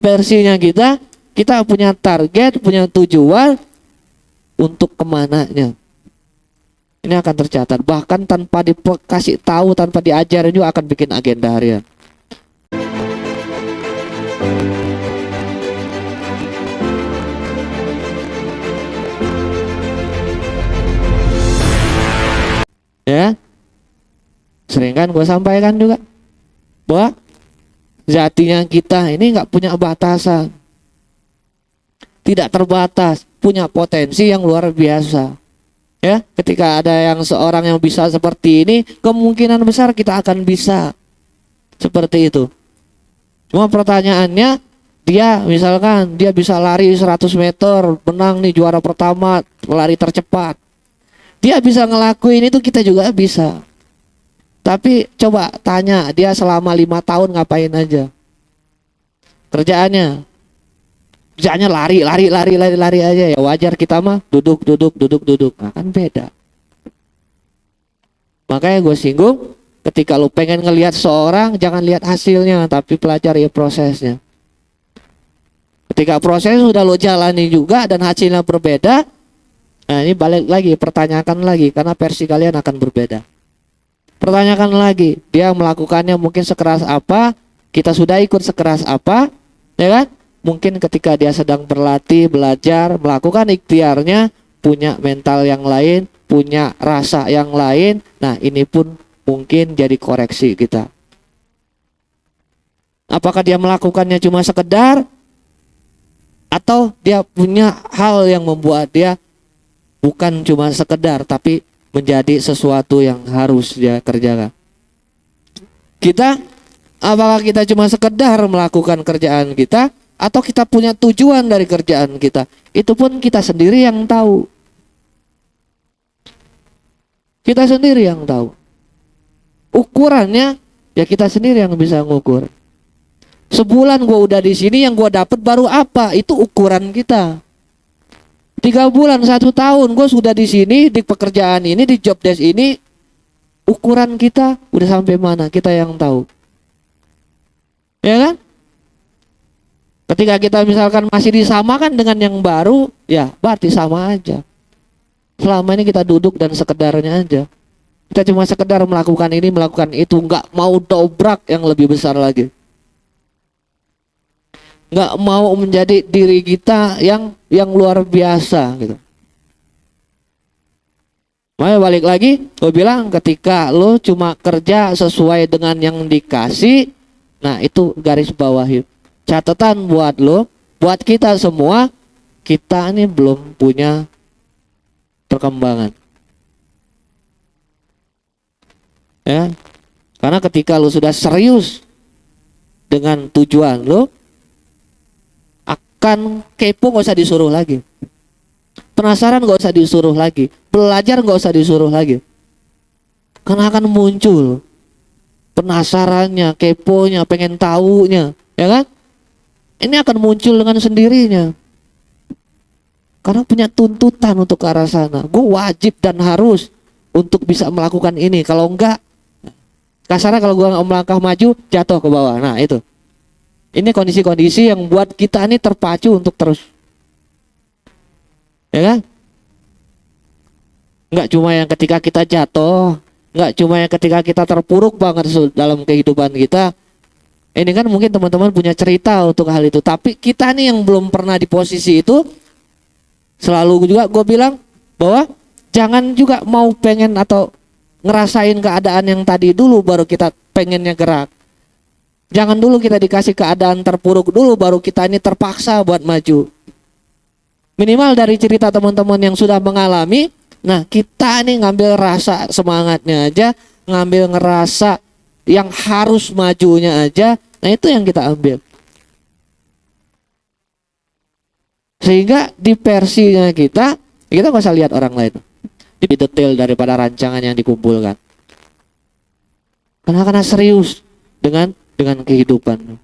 versinya kita punya target, punya tujuan untuk kemananya. Ini akan tercatat. Bahkan tanpa dikasih tahu, tanpa diajarin juga akan bikin agenda harian. Ya, sering kan gue sampaikan juga bahwa jatinya kita ini nggak punya batasan, tidak terbatas, punya potensi yang luar biasa. Ya, ketika ada seorang yang bisa seperti ini, kemungkinan besar kita akan bisa seperti itu. Cuma pertanyaannya, dia misalkan dia bisa lari 100 meter, menang nih juara pertama, lari tercepat. Dia bisa ngelakuin itu, kita juga bisa. Tapi coba tanya dia selama 5 tahun ngapain aja. Kerjaannya lari aja. Ya wajar, kita mah duduk. Nah, kan beda. Makanya gue singgung, ketika lu pengen ngelihat seorang, jangan lihat hasilnya, tapi pelajari prosesnya. Ketika proses sudah lo jalani juga dan hasilnya berbeda, nah ini balik lagi, pertanyakan lagi, karena versi kalian akan berbeda. Pertanyakan lagi, dia melakukannya mungkin sekeras apa, kita sudah ikut sekeras apa, ya kan? Mungkin ketika dia sedang berlatih, belajar, melakukan ikhtiarnya, punya mental yang lain, punya rasa yang lain. Nah ini pun mungkin jadi koreksi kita. Apakah dia melakukannya cuma sekedar, atau dia punya hal yang membuat dia bukan cuma sekedar, tapi menjadi sesuatu yang harus dia kerjakan. Apakah kita cuma sekedar melakukan kerjaan kita, atau kita punya tujuan dari kerjaan kita? Itu pun kita sendiri yang tahu. Kita sendiri yang tahu. Ukurannya ya kita sendiri yang bisa ngukur. Sebulan gue udah di sini, yang gue dapet baru apa? Itu ukuran kita. 3 bulan, 1 tahun gue sudah di sini, di pekerjaan ini, di job desk ini, ukuran kita udah sampai mana? Kita yang tahu. Ya kan? Ketika kita misalkan masih disamakan dengan yang baru, ya berarti sama aja. Selama ini kita duduk dan sekedarnya aja. Kita cuma sekedar melakukan ini, melakukan itu, nggak mau dobrak yang lebih besar lagi. Nggak mau menjadi diri kita yang luar biasa gitu. Makanya balik lagi, gue bilang ketika lo cuma kerja sesuai dengan yang dikasih, nah itu garis bawahi. Catatan buat lo, buat kita semua, kita ini belum punya perkembangan. Ya, karena ketika lo sudah serius dengan tujuan lo, kan kepo gak usah disuruh lagi, penasaran gak usah disuruh lagi, belajar gak usah disuruh lagi, karena akan muncul penasarannya, keponya, pengen tahunya, ya kan? Ini akan muncul dengan sendirinya, karena punya tuntutan untuk ke arah sana. Gue wajib dan harus untuk bisa melakukan ini, kalau enggak, kasarnya kalau gue nggak melangkah maju, jatuh ke bawah. Nah itu. Ini kondisi-kondisi yang buat kita ini terpacu untuk terus, ya kan? Nggak cuma yang ketika kita jatuh, nggak cuma yang ketika kita terpuruk banget dalam kehidupan kita. Ini kan mungkin teman-teman punya cerita untuk hal itu, tapi kita nih yang belum pernah di posisi itu, selalu juga gue bilang bahwa jangan juga mau pengen atau ngerasain keadaan yang tadi dulu baru kita pengennya gerak. Jangan dulu kita dikasih keadaan terpuruk dulu baru kita ini terpaksa buat maju. Minimal dari cerita teman-teman yang sudah mengalami, nah kita ini ngambil rasa semangatnya aja, ngambil ngerasa yang harus majunya aja, nah itu yang kita ambil. Sehingga di versinya kita nggak usah lihat orang lain. Lebih detail daripada rancangan yang dikumpulkan. Karena serius dengan kehidupan.